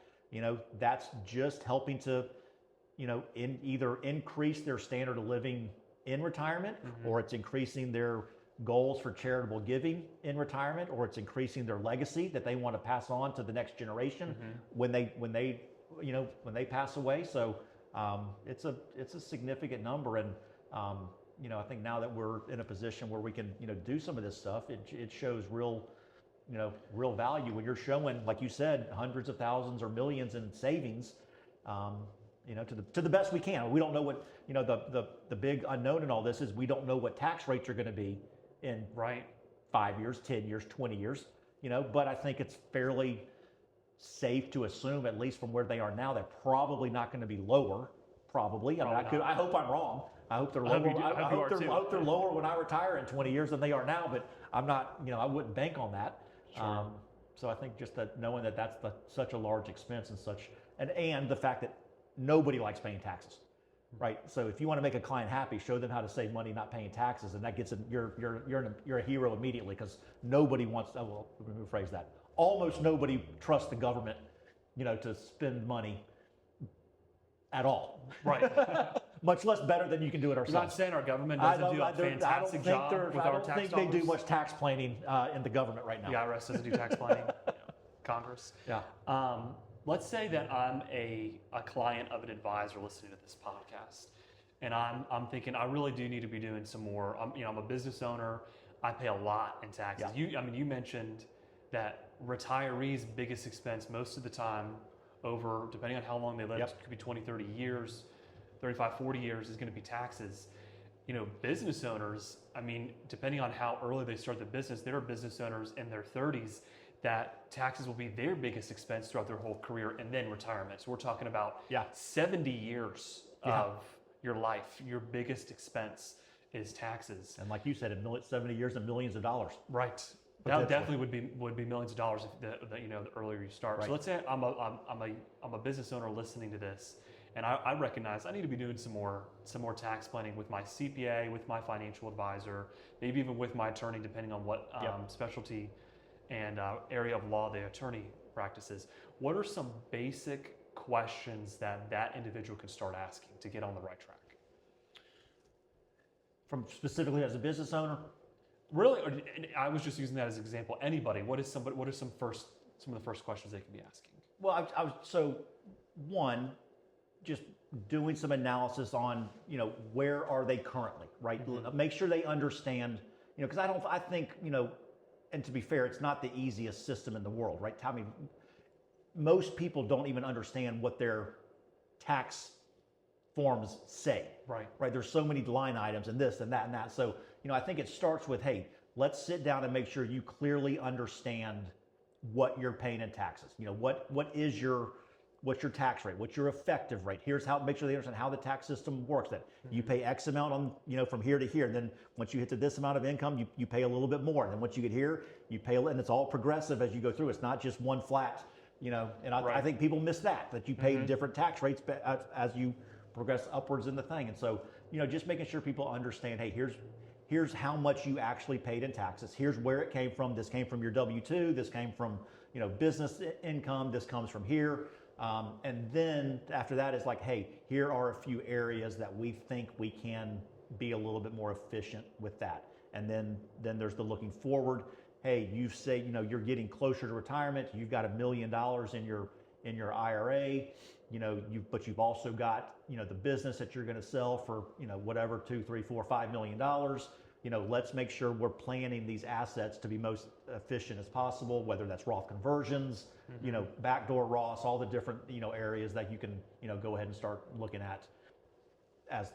that's just helping to, either increase their standard of living in retirement, or it's increasing their goals for charitable giving in retirement, or it's increasing their legacy that they want to pass on to the next generation when they pass away. So it's a significant number, and I think now that we're in a position where we can do some of this stuff, it shows real value when you're showing, like you said, hundreds of thousands or millions in savings. To the best we can. We don't know what, the big unknown in all this is we don't know what tax rates are going to be in 5 years, 10 years, 20 years, but I think it's fairly safe to assume, at least from where they are now, they're probably not going to be lower. Probably. I hope I'm wrong. I hope they're lower. I hope they're lower when I retire in 20 years than they are now, but I'm not, I wouldn't bank on that. Sure. So I think just that knowing that that's such a large expense and the fact that nobody likes paying taxes, right? So if you want to make a client happy, show them how to save money not paying taxes, and that gets them. You're a hero immediately, because nobody wants. Oh, well, let me rephrase that. Almost nobody trusts the government, to spend money at all. Right. Much less better than you can do it ourselves. You're not saying our government doesn't do a fantastic job with our tax dollars? I don't think they do much tax planning in the government right now. The IRS doesn't do tax planning. Congress. Yeah. Let's say that I'm a client of an advisor listening to this podcast, and I'm thinking I really do need to be doing some more. I'm a business owner. I pay a lot in taxes. Yeah. You mentioned that retirees' biggest expense most of the time, over, depending on how long they live, it could be 20, 30 years, 35, 40 years, is going to be taxes. Business owners, depending on how early they start the business, there are business owners in their 30s that taxes will be their biggest expense throughout their whole career and then retirement. So we're talking about Yeah. 70 years Yeah. of your life. Your biggest expense is taxes. And like you said, 70 years and millions of dollars. Right. That definitely would be millions of dollars if the earlier you start. Right. So let's say I'm a business owner listening to this, and I recognize I need to be doing some more tax planning with my CPA, with my financial advisor, maybe even with my attorney, depending on what specialty and area of law the attorney practices. What are some basic questions that individual can start asking to get on the right track? From specifically as a business owner? Really, I was just using that as an example. Anybody, what are some of the first questions they can be asking? Well, so one, just doing some analysis on, where are they currently, right? Mm-hmm. Make sure they understand, because I think, and to be fair, it's not the easiest system in the world, right? I mean, most people don't even understand what their tax forms say. Right. Right. There's so many line items and this and that and that. So, I think it starts with, hey, let's sit down and make sure you clearly understand what you're paying in taxes. What's your tax rate? What's your effective rate? Here's how, make sure they understand how the tax system works. That you pay X amount on, from here to here. And then once you hit to this amount of income, you pay a little bit more. And then once you get here, you pay, and it's all progressive as you go through. It's not just one flat, and I think people miss that you pay different tax rates as you progress upwards in the thing. And so, just making sure people understand, hey, here's how much you actually paid in taxes. Here's where it came from. This came from your W-2. This came from, business income. This comes from here. And then after that is like, hey, here are a few areas that we think we can be a little bit more efficient with that. And then there's the looking forward. Hey, you say, you're getting closer to retirement. You've got $1 million in your IRA. But you've also got, the business that you're going to sell for, whatever, $2, $3, $4, $5 million. Let's make sure we're planning these assets to be most efficient as possible, whether that's Roth conversions, backdoor Roths, all the different, areas that you can, go ahead and start looking at as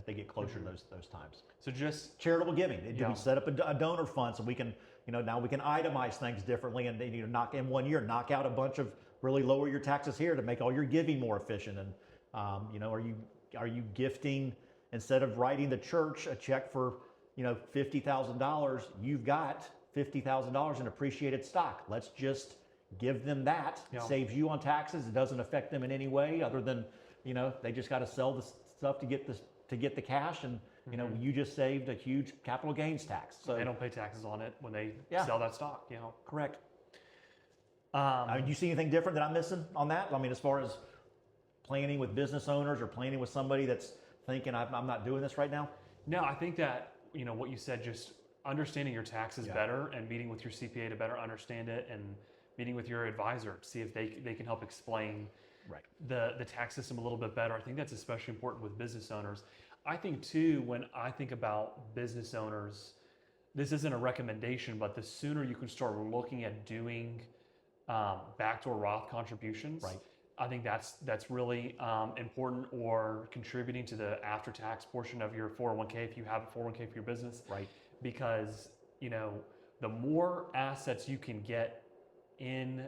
they get closer to those times. So just charitable giving. We set up a donor fund so we can, now we can itemize things differently and knock in 1 year, knock out a bunch of really lower your taxes here to make all your giving more efficient. And are you gifting, instead of writing the church a check for $50,000, you've got $50,000 in appreciated stock. Let's just give them that. It saves you on taxes. It doesn't affect them in any way other than they just got to sell the stuff to get the cash, and you just saved a huge capital gains tax. So they don't pay taxes on it when they sell that stock. Correct. Do you see anything different that I'm missing on that? I mean, as far as planning with business owners or planning with somebody that's thinking I'm not doing this right now? No, I think that, what you said, just understanding your taxes better and meeting with your CPA to better understand it, and meeting with your advisor to see if they can help explain the tax system a little bit better. I think that's especially important with business owners. I think too, when I think about business owners, this isn't a recommendation, but the sooner you can start looking at doing backdoor Roth contributions, I think that's really important, or contributing to the after-tax portion of your 401k if you have a 401k for your business. Right. Because the more assets you can get in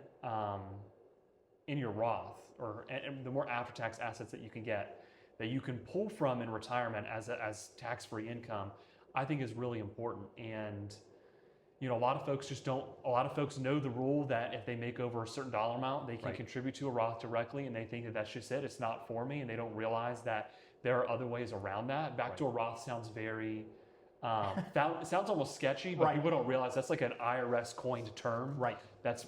your Roth, and the more after-tax assets that you can get, that you can pull from in retirement as tax-free income, I think is really important. And a lot of folks know the rule that if they make over a certain dollar amount, they can contribute to a Roth directly, and they think that that's just it. It's not for me, and they don't realize that there are other ways around that. Backdoor Roth sounds very, it sounds almost sketchy, but people don't realize that's like an IRS coined term. Right.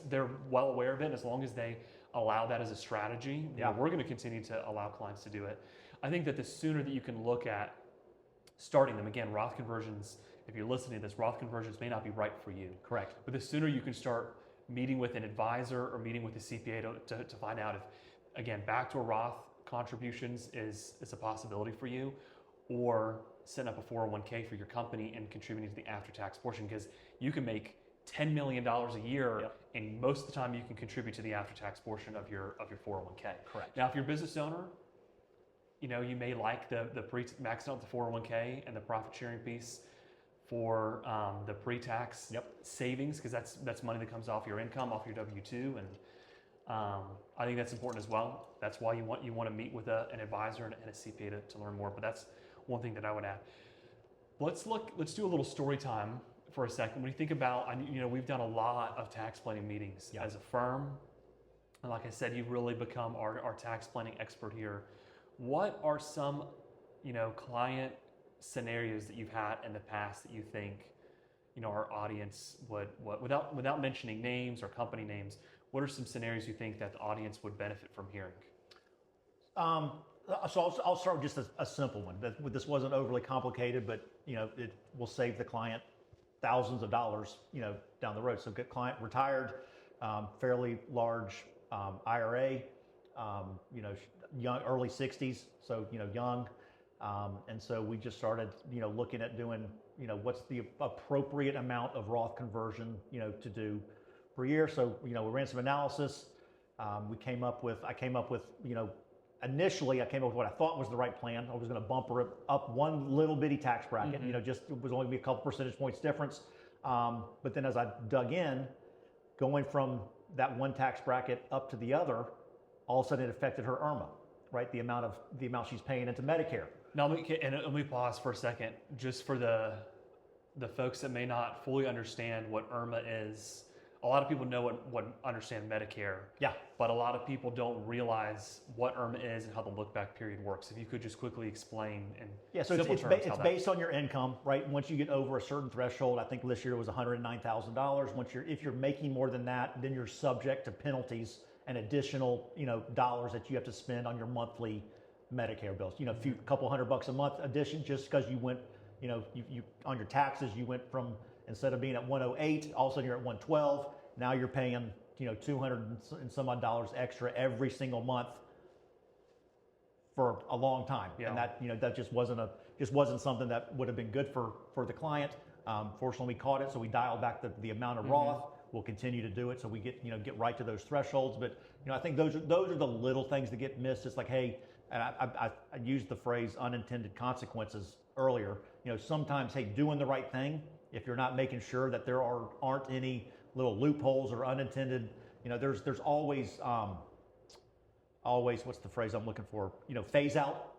They're well aware of it. As long as they allow that as a strategy, we're going to continue to allow clients to do it. I think that the sooner that you can look at starting them, again, Roth conversions, if you're listening to this, Roth conversions may not be right for you. Correct. But the sooner you can start meeting with an advisor or meeting with a CPA to find out if, again, backdoor Roth contributions is a possibility for you, or setting up a 401k for your company and contributing to the after-tax portion, because you can make $10 million a year, and most of the time you can contribute to the after-tax portion of your 401k. Correct. Now, if you're a business owner, you may like the maxing out the 401k and the profit sharing piece for the pre-tax Yep. savings, because that's money that comes off your income, off your W-2, and I think that's important as well. That's why you want to meet with an advisor and a CPA to learn more. But that's one thing that I would add. Let's do a little story time for a second. When you think about, we've done a lot of tax planning meetings as a firm. And like I said, you've really become our tax planning expert here. What are some, client scenarios that you've had in the past that you think, our audience would without mentioning names or company names, what are some scenarios you think that the audience would benefit from hearing? So I'll start with just a simple one. This wasn't overly complicated, but it will save the client thousands of dollars, down the road. So good client retired, fairly large IRA, young, early 60s, so young, and so we just started, looking at doing, what's the appropriate amount of Roth conversion, to do per year. So we ran some analysis. I came up with, initially I came up with what I thought was the right plan. I was going to bumper it up one little bitty tax bracket. Just it was only be a couple percentage points difference. But then as I dug in, going from that one tax bracket up to the other, all of a sudden it affected her IRMA, right? The amount she's paying into Medicare. Now let me pause for a second, just for the folks that may not fully understand what IRMA is. A lot of people know what understand Medicare. Yeah. But a lot of people don't realize what IRMA is and how the look back period works. If you could just quickly explain in so simple terms. It's based on your income, right? Once you get over a certain threshold, I think this year was $109,000. If you're making more than that, then you're subject to penalties and additional, dollars that you have to spend on your monthly Medicare bills. A couple $100 a month addition, just because you went, you on your taxes, you went from, instead of being at 108, all of a sudden you're at 112. Now you're paying, 200 and some odd dollars extra every single month for a long time. Yeah. And that just wasn't something that would have been good for the client. Fortunately, we caught it, so we dialed back the amount of Roth. We'll continue to do it so we get right to those thresholds. But I think those are the little things that get missed. It's like, hey, and I used the phrase unintended consequences earlier. Sometimes, hey, doing the right thing, if you're not making sure that there aren't any little loopholes or unintended, there's always what's the phrase I'm looking for? Phase out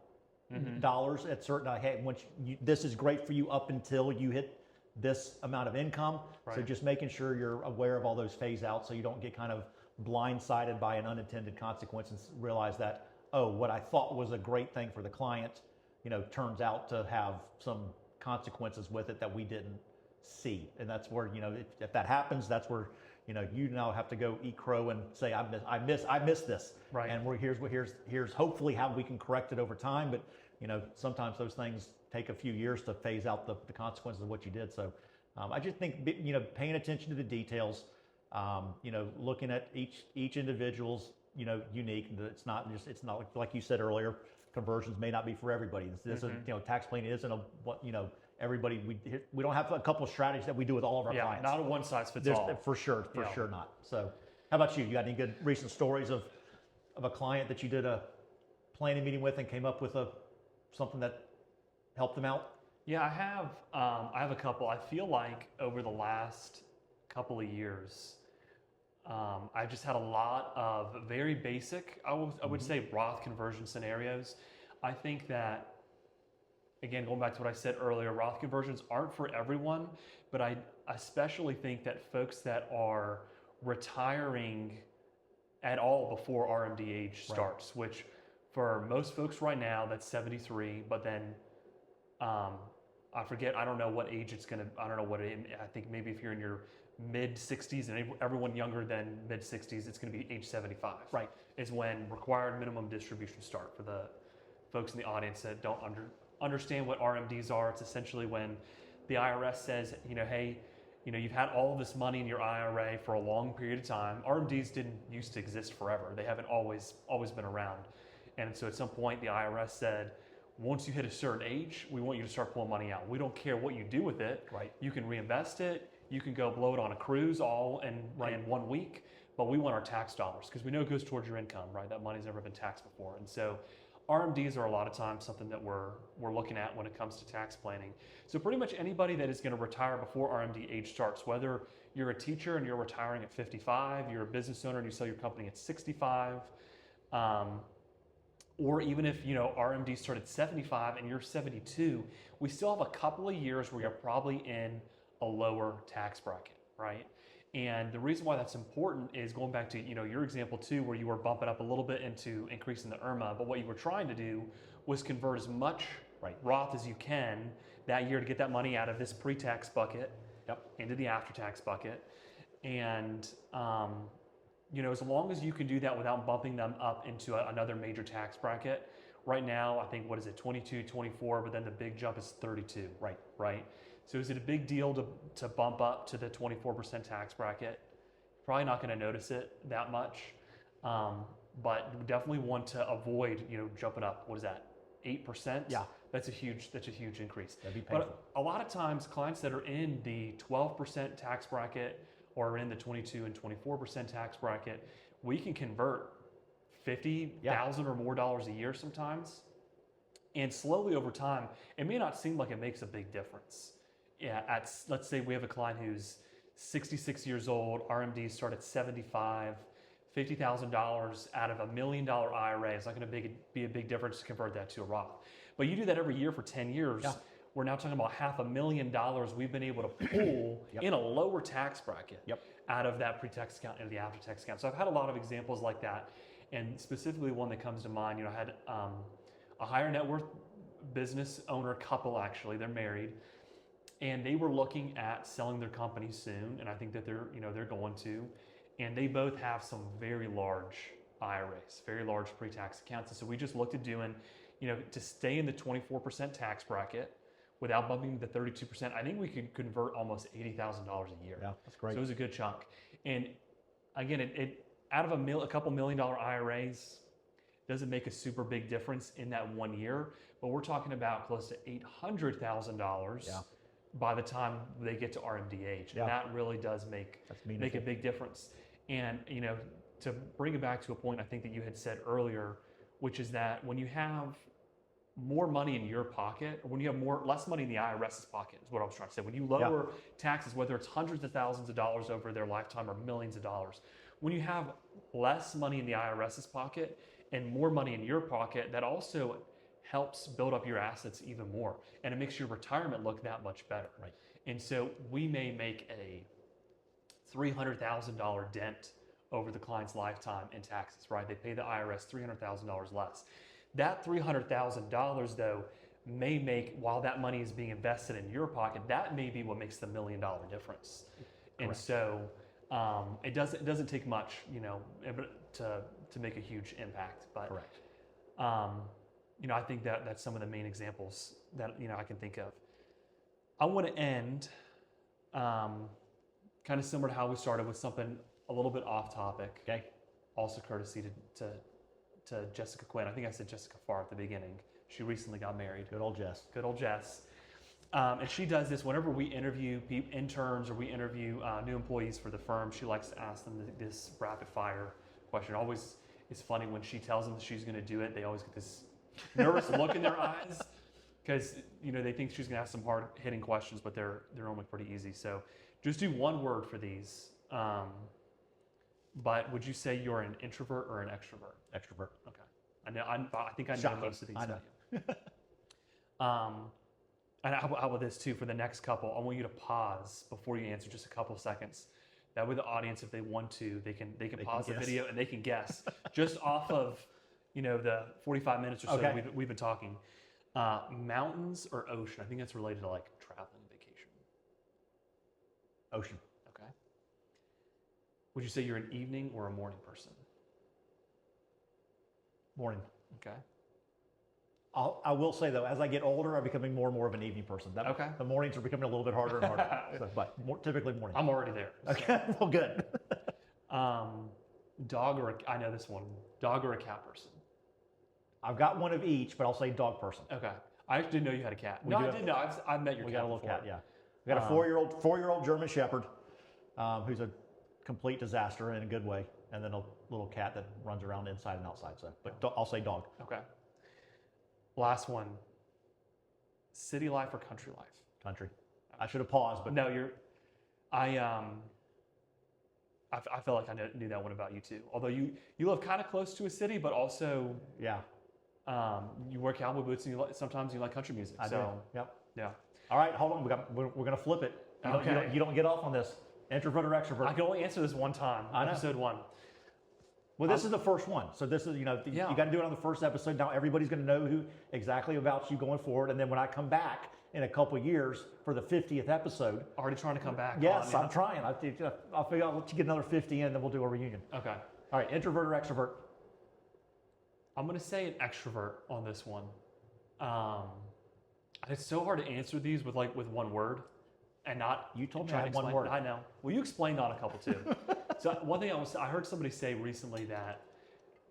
dollars at certain. Hey, this is great for you up until you hit this amount of income. Right. So just making sure you're aware of all those phase outs, so you don't get kind of blindsided by an unintended consequence and realize that, oh, what I thought was a great thing for the client, turns out to have some consequences with it that we didn't see. And that's where, if that happens, that's where, you now have to go eat crow and say, I missed this. Right. And here's hopefully how we can correct it over time. But, sometimes those things take a few years to phase out the consequences of what you did. So I just think, paying attention to the details, looking at each individual's, unique. It's not like you said earlier, conversions may not be for everybody. This is, tax planning isn't everybody, we don't have a couple of strategies that we do with all of our clients. Not a one size fits all. For sure not. So how about you? You got any good recent stories of a client that you did a planning meeting with and came up with something that helped them out? Yeah, I have a couple. I feel like over the last couple of years, I just had a lot of very basic, I would say, Roth conversion scenarios. I think that, again, going back to what I said earlier, Roth conversions aren't for everyone, but I especially think that folks that are retiring at all before RMD age starts, which for most folks right now, that's 73, but then I don't know what age it's gonna, I think maybe if you're in your mid 60s and everyone younger than mid 60s, it's gonna be age 75. Right. Is when required minimum distributions start. For the folks in the audience that don't understand what RMDs are, it's essentially when the IRS says, hey, you've had all of this money in your IRA for a long period of time. RMDs didn't used to exist forever. They haven't always been around. And so at some point the IRS said, once you hit a certain age, we want you to start pulling money out. We don't care what you do with it. Right. You can reinvest it. You can go blow it on a cruise all in 1 week. But we want our tax dollars because we know it goes towards your income, right? That money's never been taxed before. And so RMDs are a lot of times something that we're looking at when it comes to tax planning. So pretty much anybody that is going to retire before RMD age starts, whether you're a teacher and you're retiring at 55, you're a business owner and you sell your company at 65, or even if RMD started at 75 and you're 72, we still have a couple of years where you're probably in a lower tax bracket, right? And the reason why that's important is going back to your example too, where you were bumping up a little bit into increasing the IRMA, but what you were trying to do was convert as much Roth as you can that year to get that money out of this pre-tax bucket into the after-tax bucket. And as long as you can do that without bumping them up into another major tax bracket, right now I think 22, 24, but then the big jump is 32. Right. So is it a big deal to bump up to the 24% tax bracket? Probably not going to notice it that much, but definitely want to avoid jumping up. What is that? 8%? Yeah. That's a huge increase. That'd be painful. But a lot of times clients that are in the 12% tax bracket or in the 22 and 24% tax bracket, we can convert $50,000 or more dollars a year sometimes. And slowly over time, it may not seem like it makes a big difference. Yeah, let's say we have a client who's 66 years old, RMDs start at 75, $50,000 out of $1 million IRA. It's not going to be a big difference to convert that to a Roth. But you do that every year for 10 years. Yeah. We're now talking about $500,000 we've been able to pull in a lower tax bracket out of that pre-tax account into the after-tax account. So I've had a lot of examples like that. And specifically one that comes to mind, I had a higher net worth business owner couple, actually, they're married. And they were looking at selling their company soon, and I think that they're going to. And they both have some very large IRAs, very large pre-tax accounts. And so we just looked at doing, to stay in the 24% tax bracket without bumping the 32%. I think we could convert almost $80,000 a year. Yeah, that's great. So it was a good chunk. And again, it out of a couple $1 million IRAs doesn't make a super big difference in that 1 year, but we're talking about close to $800,000. By the time they get to RMD age. And that really does make a big difference. And to bring it back to a point I think that you had said earlier, which is that when you have more money in your pocket, or when you have less money in the IRS's pocket, is what I was trying to say. When you lower taxes, whether it's hundreds of thousands of dollars over their lifetime or millions of dollars, when you have less money in the IRS's pocket and more money in your pocket, that also helps build up your assets even more, and it makes your retirement look that much better. Right. And so we may make a $300,000 dent over the client's lifetime in taxes, right? They pay the IRS $300,000 less. That $300,000 though may make, while that money is being invested in your pocket, that may be what makes the $1 million difference. Correct. And so it doesn't take much, to make a huge impact. But correct. I think that's some of the main examples that I can think of. I want to end kind of similar to how we started, with something a little bit off topic. Okay. Also courtesy to Jessica Quinn. I think I said Jessica Farr at the beginning. She recently got married. Good old Jess. Good old Jess. And she does this whenever we interview interns or we interview new employees for the firm. She likes to ask them this rapid fire question. Always, it's funny when she tells them that she's going to do it. They always get this nervous look in their eyes because they think she's gonna ask some hard hitting questions, but they're normally pretty easy. So just do one word for these. But would you say you're an introvert or an extrovert? Extrovert. Okay. I think I know Shocking. most of these. I know. And how about this too? For the next couple, I want you to pause before you answer, just a couple seconds. That way, the audience, if they want to, they can pause the video and they can guess just off of the 45 minutes or so that we've been talking. Mountains or ocean? I think that's related to like traveling, vacation. Ocean. Okay. Would you say you're an evening or a morning person? Morning. Okay. I will say though, as I get older, I'm becoming more and more of an evening person. Okay. The mornings are becoming a little bit harder and harder. But typically morning. I'm already there. Okay. Well, good. Dog or I know this one. Dog or a cat person? I've got one of each, but I'll say dog person. Okay. I actually didn't know you had a cat. I didn't know. I've met your cat. We got a little before. cat. Yeah. We got a four-year-old German Shepherd, who's a complete disaster in a good way, and then a little cat that runs around inside and outside. So, but I'll say dog. Okay. Last one. City life or country life? Country. I should have paused, but No, I feel like I knew that one about you too. Although you live kind of close to a city, but also yeah, you wear cowboy boots and sometimes you like country music. I do. Yep. Yeah. All right, hold on. We're going to flip it. You don't get off on this. Introvert or extrovert? I can only answer this one time. I know. Episode 1. Well, this is the first one, so this is you got to do it on the first episode. Now everybody's going to know who exactly about you going forward, and then when I come back in a couple of years for the 50th episode, Already trying to come back. yes, I'm trying. I'll figure out let you get another 50 in, then we'll do a reunion. Okay. All right, introvert or extrovert? I'm going to say an extrovert on this one. It's so hard to answer these with one word and not. You told me try I to had one explain- word. I know. Well, you explained on a couple too. So one thing I heard somebody say recently that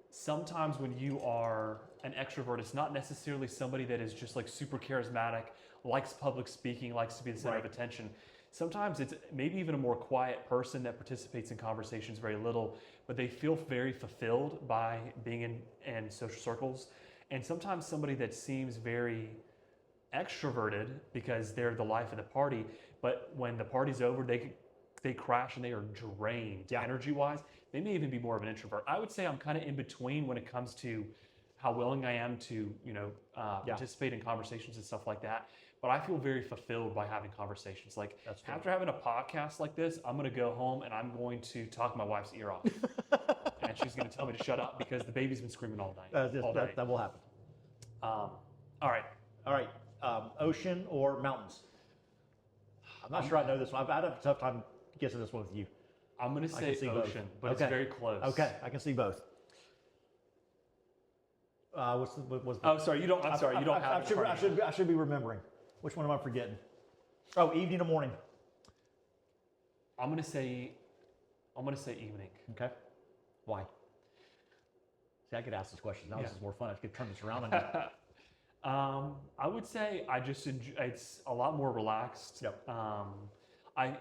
sometimes when you are an extrovert, it's not necessarily somebody that is just like super charismatic, likes public speaking, likes to be the center of attention. Sometimes it's maybe even a more quiet person that participates in conversations very little, but they feel very fulfilled by being in social circles. And sometimes somebody that seems very extroverted because they're the life of the party, but when the party's over, they crash and they are drained energy-wise. They may even be more of an introvert. I would say I'm kind of in between when it comes to how willing I am to, participate in conversations and stuff like that. But I feel very fulfilled by having conversations. Like after having a podcast like this, I'm going to go home and I'm going to talk my wife's ear off, and she's going to tell me to shut up because the baby's been screaming all night. All day. That will happen. All right. All right, ocean or mountains? I'm not sure I know this one. I've had a tough time guessing this one with you. I'm going to say ocean, but it's very close. Okay, I can see both. What's the Oh, sorry. You don't. I'm sorry. You don't have. I should be remembering. Which one am I forgetting? Oh, evening or morning? I'm gonna say evening. Okay. Why? See, I could ask this question. Now this is more fun. I could turn this around on you. I would say I just enjoy. It's a lot more relaxed. Yep.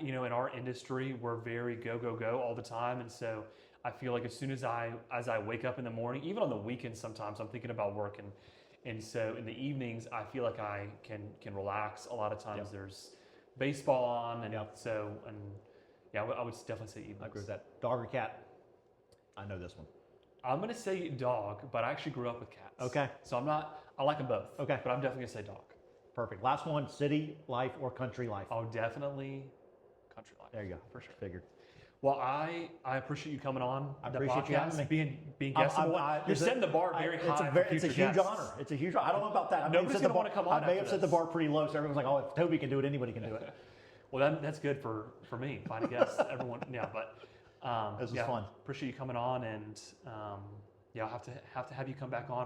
In our industry, we're very go all the time, and so I feel like as soon as I wake up in the morning, even on the weekends, sometimes I'm thinking about work, and so in the evenings, I feel like I can relax. A lot of times there's baseball on, and I would definitely say evenings. I agree with that. Dog or cat? I know this one. I'm gonna say dog, but I actually grew up with cats. Okay. So I like them both. Okay. But I'm definitely gonna say dog. Perfect. Last one, city life or country life? Oh, definitely country life. There you go. For sure. Figured. Well, I appreciate you coming on. I appreciate you having me. Being guest. You're setting the bar very high. It's a huge honor. It's a huge honor. I don't know about that. Nobody's gonna want to come on. I may have set the bar pretty low, so everyone's like, "Oh, if Toby can do it, anybody can do it." Well, that's good for me. Find a guest. Everyone, but this was fun. Appreciate you coming on, and I'll have to have you come back on